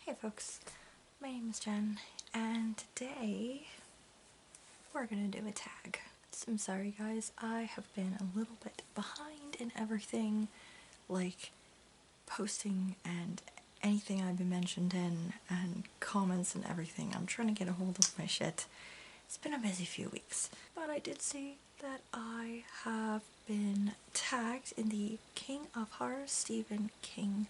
Hey folks, my name is Jen, and today we're gonna do a tag. So I'm sorry guys, I have been a little bit behind in everything, like posting and anything I've been mentioned in, and comments and everything. I'm trying to get a hold of my shit. It's been a busy few weeks, but I did see that I have been tagged in the King of Horror Stephen King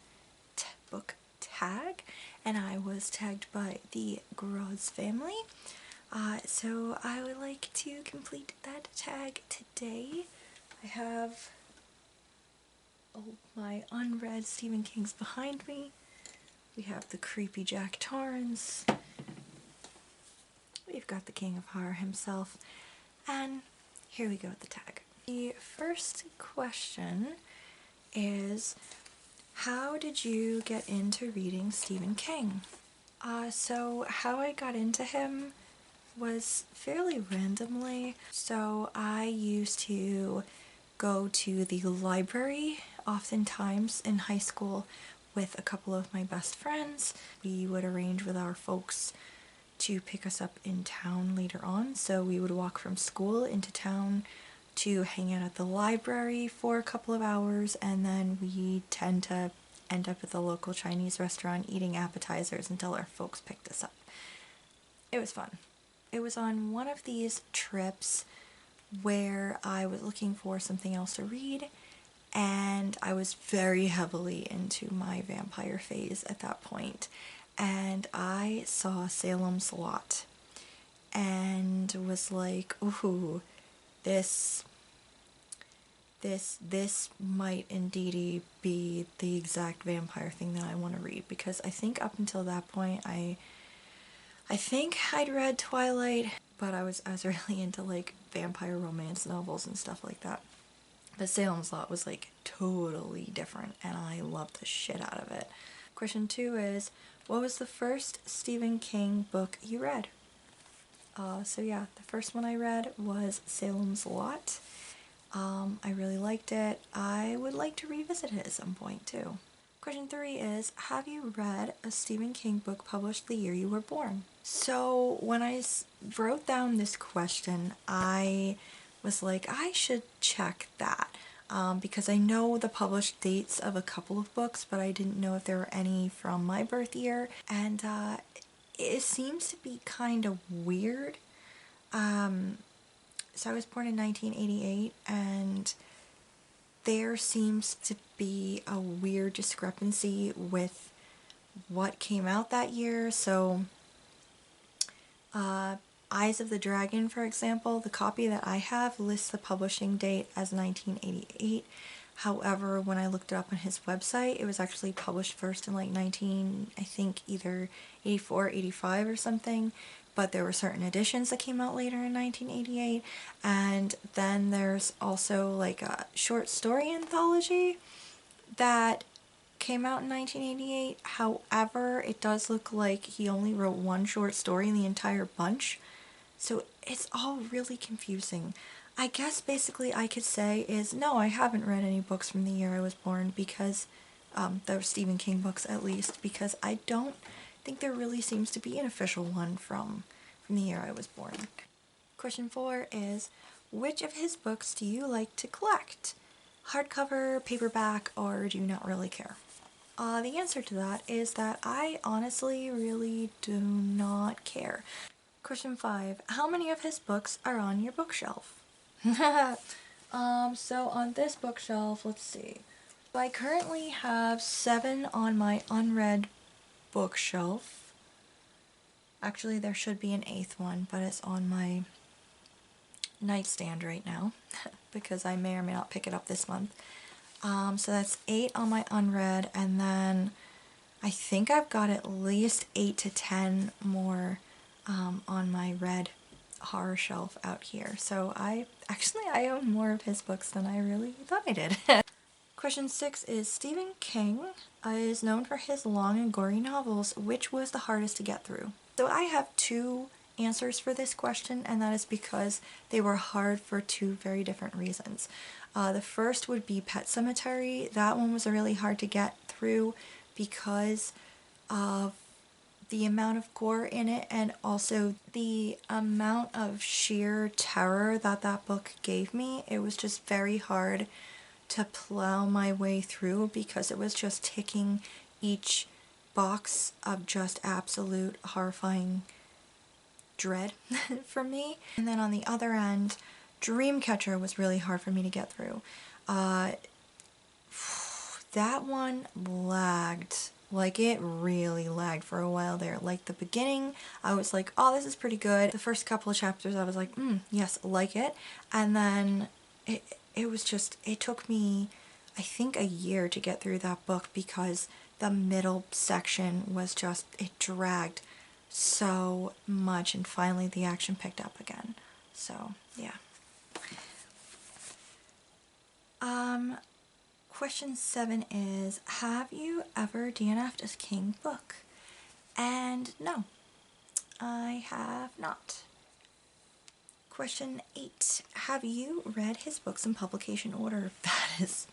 book tag, and I was tagged by the Groz family. So I would like to complete that tag today. I have my unread Stephen King's behind me. We have the creepy Jack Torrance. We've got the King of Horror himself. And here we go with the tag. The first question is, how did you get into reading Stephen King? So how I got into him was fairly randomly. So I used to go to the library oftentimes in high school with a couple of my best friends. We would arrange with our folks to pick us up in town later on, so we would walk from school into town to hang out at the library for a couple of hours, and then we tend to end up at the local Chinese restaurant eating appetizers until our folks picked us up. It was fun. It was on one of these trips where I was looking for something else to read, and I was very heavily into my vampire phase at that point, and I saw Salem's Lot and was like, ooh, this might indeed be the exact vampire thing that I want to read, because I think up until that point I think I'd read Twilight, but I was really into like vampire romance novels and stuff like that. But Salem's Lot was like totally different, and I loved the shit out of it. Question 2 is, what was the first Stephen King book you read? So yeah, the first one I read was Salem's Lot. I really liked it. I would like to revisit it at some point too. Question 3 is, have you read a Stephen King book published the year you were born? So when I wrote down this question, I was like, I should check that, because I know the published dates of a couple of books, but I didn't know if there were any from my birth year, and it seems to be kind of weird. So I was born in 1988, and there seems to be a weird discrepancy with what came out that year. So Eyes of the Dragon, for example, the copy that I have lists the publishing date as 1988. However, when I looked it up on his website, it was actually published first in like I think either 84, 85 or something. But there were certain editions that came out later in 1988. And then there's also like a short story anthology that came out in 1988. However, it does look like he only wrote one short story in the entire bunch. So it's all really confusing. I guess basically I could say is, no, I haven't read any books from the year I was born, because, those Stephen King books at least, because I don't think there really seems to be an official one from the year I was born. Question 4 is, which of his books do you like to collect? Hardcover, paperback, or do you not really care? The answer to that is that I honestly really do not care. Question 5. How many of his books are on your bookshelf? So on this bookshelf, let's see. I currently have 7 on my unread bookshelf. Actually, there should be an 8th one, but it's on my nightstand right now because I may or may not pick it up this month. So that's 8 on my unread, and then I think I've got at least 8 to 10 more on my read horror shelf out here. So I own more of his books than I really thought I did. Question 6 is, Stephen King is known for his long and gory novels. Which was the hardest to get through? So I have 2 answers for this question, and that is because they were hard for 2 very different reasons. The first would be Pet Sematary. That one was really hard to get through because of the amount of gore in it and also the amount of sheer terror that that book gave me. It was just very hard to plow my way through because it was just ticking each box of just absolute horrifying dread for me. And then on the other end, Dreamcatcher was really hard for me to get through. That one lagged. Like, it really lagged for a while there. Like, the beginning, I was like, oh, this is pretty good. The first couple of chapters, I was like, yes, like it. And then it was just, it took me, I think, a year to get through that book because the middle section was just, it dragged so much, and finally the action picked up again. So, yeah. Question 7 is, have you ever DNF'd a King book? And no, I have not. Question 8, have you read his books in publication order? That is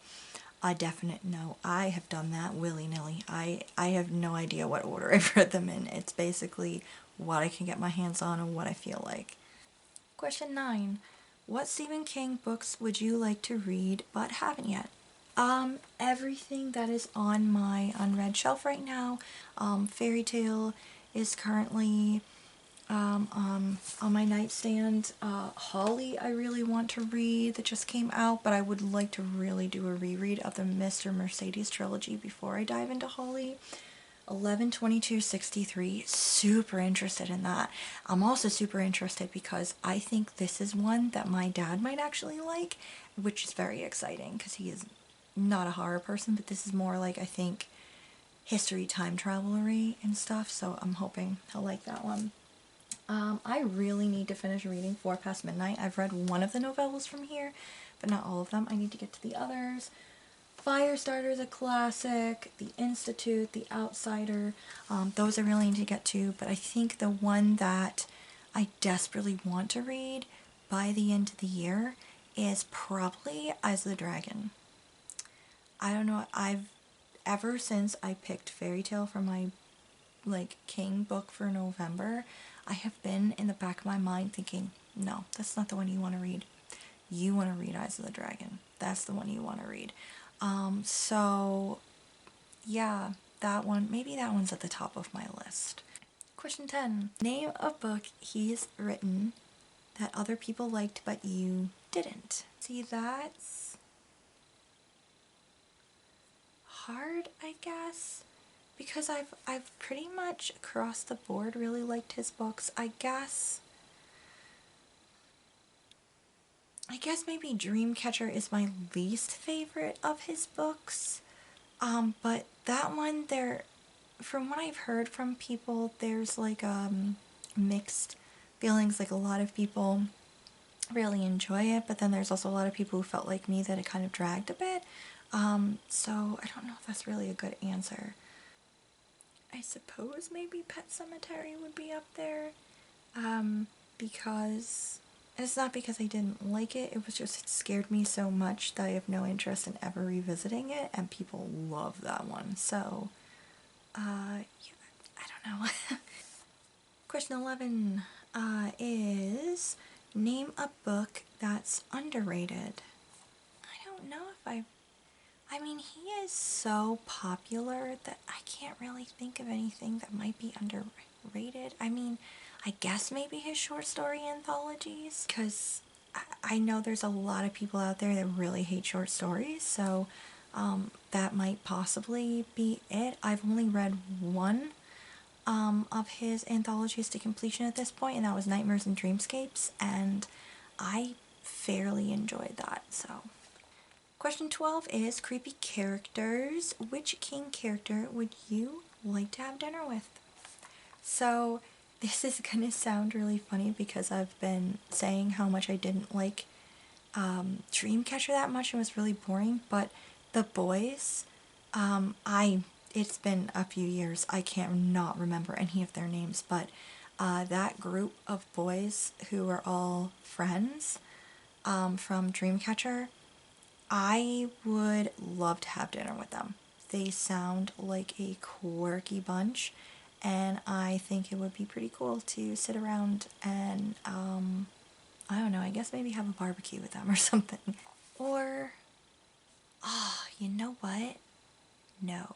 a definite no. I have done that willy-nilly. I have no idea what order I've read them in. It's basically what I can get my hands on and what I feel like. Question 9, what Stephen King books would you like to read but haven't yet? Everything that is on my unread shelf right now. Fairy Tale is currently on my nightstand. Holly I really want to read, that just came out, but I would like to really do a reread of the Mr. Mercedes trilogy before I dive into Holly. 11/22/63, super interested in that. I'm also super interested because I think this is one that my dad might actually like, which is very exciting because he is not a horror person, but this is more like, I think, history, time travel-y and stuff, so I'm hoping he'll like that one. I really need to finish reading 4 Past Midnight. I've read one of the novellas from here, but not all of them. I need to get to the others. Firestarter is a classic, The Institute, The Outsider, those I really need to get to, but I think the one that I desperately want to read by the end of the year is probably Eyes of the Dragon. I don't know, ever since I picked Fairy Tale for my, King book for November, I have been in the back of my mind thinking, no, that's not the one you want to read. You want to read Eyes of the Dragon. That's the one you want to read. So, yeah, that one, maybe that one's at the top of my list. Question 10. Name a book he's written that other people liked but you didn't. See, that's hard, I guess, because I've pretty much across the board really liked his books. I guess maybe Dreamcatcher is my least favorite of his books. But that one, from what I've heard from people, there's mixed feelings. Like, a lot of people really enjoy it, but then there's also a lot of people who felt like me that it kind of dragged a bit. So I don't know if that's really a good answer. I suppose maybe Pet Sematary would be up there, because it's not because I didn't like it, it was just, it scared me so much that I have no interest in ever revisiting it, and people love that one, so, yeah, I don't know. Question 11 is, name a book that's underrated. I don't know if I mean, he is so popular that I can't really think of anything that might be underrated. I mean, I guess maybe his short story anthologies, because I know there's a lot of people out there that really hate short stories, so that might possibly be it. I've only read one of his anthologies to completion at this point, and that was Nightmares and Dreamscapes, and I fairly enjoyed that, so. Question 12 is creepy characters. Which King character would you like to have dinner with? So this is gonna sound really funny because I've been saying how much I didn't like Dreamcatcher that much and was really boring, but The Boys, it's been a few years, I can't not remember any of their names, but that group of boys who are all friends from Dreamcatcher, I would love to have dinner with them. They sound like a quirky bunch, and I think it would be pretty cool to sit around and, I don't know, I guess maybe have a barbecue with them or something. Or, you know what? No.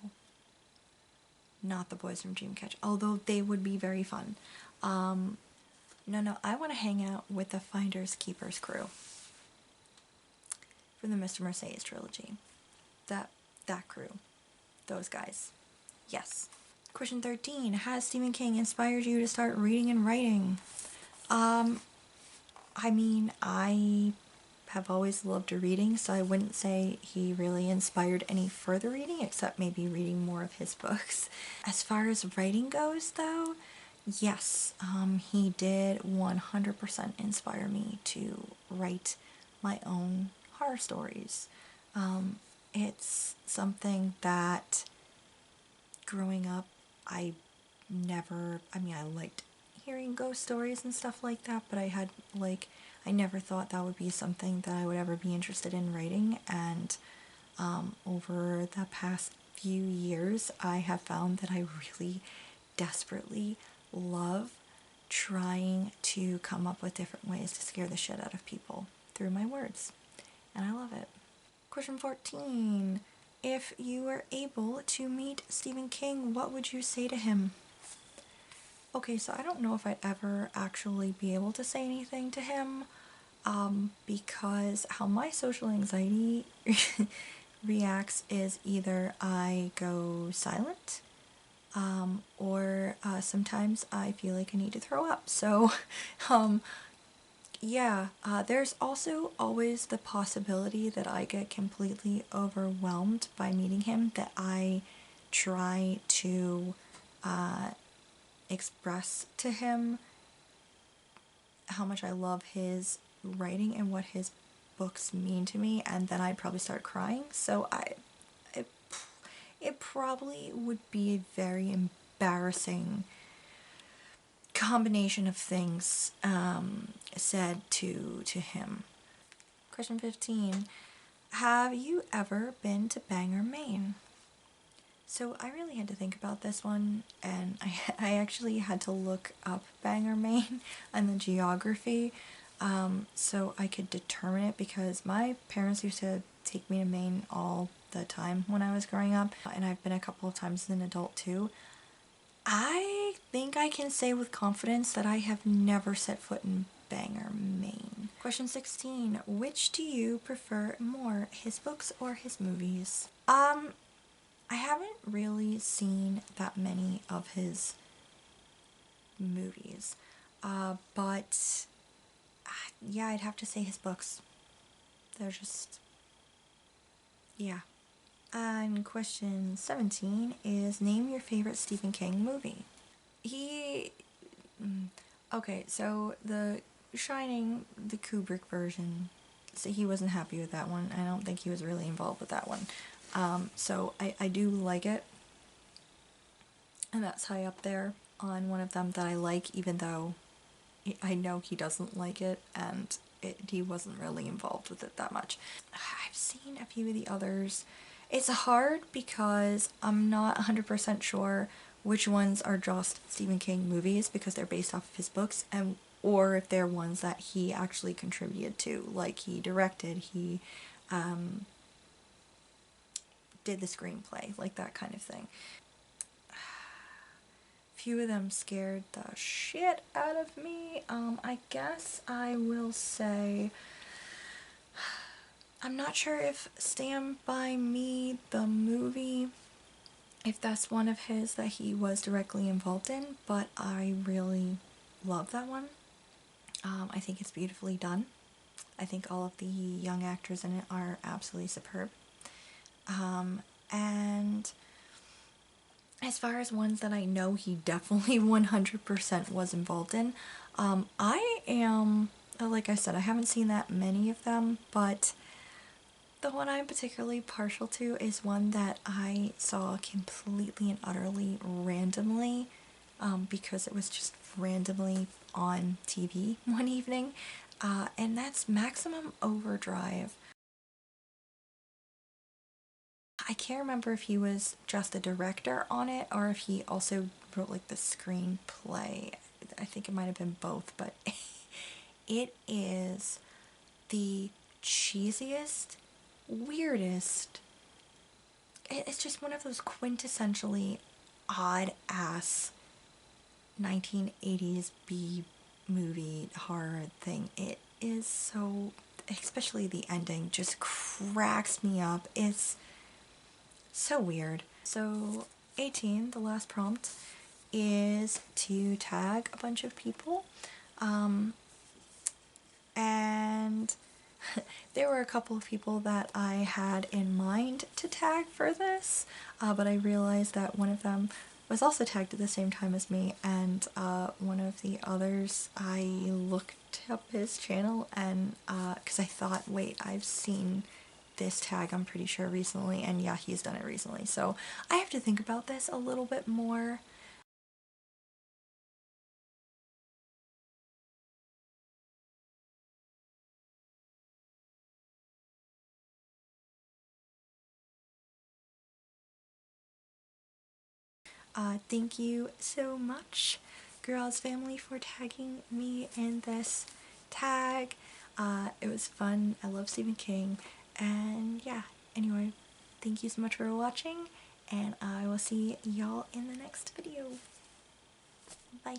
Not the boys from Dreamcatcher, although they would be very fun. No, I want to hang out with the Finders Keepers crew from the Mr. Mercedes trilogy. That crew. Those guys. Yes. Question 13. Has Stephen King inspired you to start reading and writing? I mean, I have always loved reading, so I wouldn't say he really inspired any further reading, except maybe reading more of his books. As far as writing goes, though, yes, he did 100% inspire me to write my own horror stories. It's something that growing up, I liked hearing ghost stories and stuff like that, but I never thought that would be something that I would ever be interested in writing, and over the past few years, I have found that I really desperately love trying to come up with different ways to scare the shit out of people through my words, and I love it. Question 14. If you were able to meet Stephen King, what would you say to him? Okay, so I don't know if I'd ever actually be able to say anything to him, because how my social anxiety reacts is either I go silent, or sometimes I feel like I need to throw up. So, yeah, there's also always the possibility that I get completely overwhelmed by meeting him, that I try to express to him how much I love his writing and what his books mean to me, and then I'd probably start crying. So it probably would be a very embarrassing combination of things said to him. Question 15. Have you ever been to Bangor, Maine? So I really had to think about this one, and I actually had to look up Bangor, Maine and the geography, so I could determine it, because my parents used to take me to Maine all the time when I was growing up, and I've been a couple of times as an adult too. I think I can say with confidence that I have never set foot in Bangor, Maine. Question 16. Which do you prefer more, his books or his movies? I haven't really seen that many of his movies, but yeah, I'd have to say his books. They're just, yeah. And question 17 is, name your favorite Stephen King movie. Okay, so The Shining, the Kubrick version, so he wasn't happy with that one. I don't think he was really involved with that one. So I do like it, and that's high up there on one of them that I like, even though I know he doesn't like it, and he wasn't really involved with it that much. I've seen a few of the others. It's hard because I'm not 100% sure which ones are just Stephen King movies because they're based off of his books, and or if they're ones that he actually contributed to, like he directed, he did the screenplay, like that kind of thing. Few of them scared the shit out of me. I guess I will say, I'm not sure if Stand By Me, the movie, if that's one of his that he was directly involved in, but I really love that one. I think it's beautifully done. I think all of the young actors in it are absolutely superb. And as far as ones that I know he definitely 100% was involved in, I am, like I said, I haven't seen that many of them, but the one I'm particularly partial to is one that I saw completely and utterly randomly, because it was just randomly on TV one evening, and that's Maximum Overdrive. I can't remember if he was just a director on it or if he also wrote like the screenplay. I think it might have been both, but it is the cheesiest, weirdest. It's just one of those quintessentially odd ass 1980s B movie horror thing. It is so, especially the ending just cracks me up. It's so weird. So 18, the last prompt, is to tag a bunch of people. And there were a couple of people that I had in mind to tag for this, but I realized that one of them was also tagged at the same time as me, and one of the others, I looked up his channel, and because I thought, wait, I've seen this tag, I'm pretty sure, recently, and yeah, he's done it recently, so I have to think about this a little bit more. Thank you so much, Girls Family, for tagging me in this tag. It was fun. I love Stephen King. And yeah, anyway, thank you so much for watching, and I will see y'all in the next video. Bye.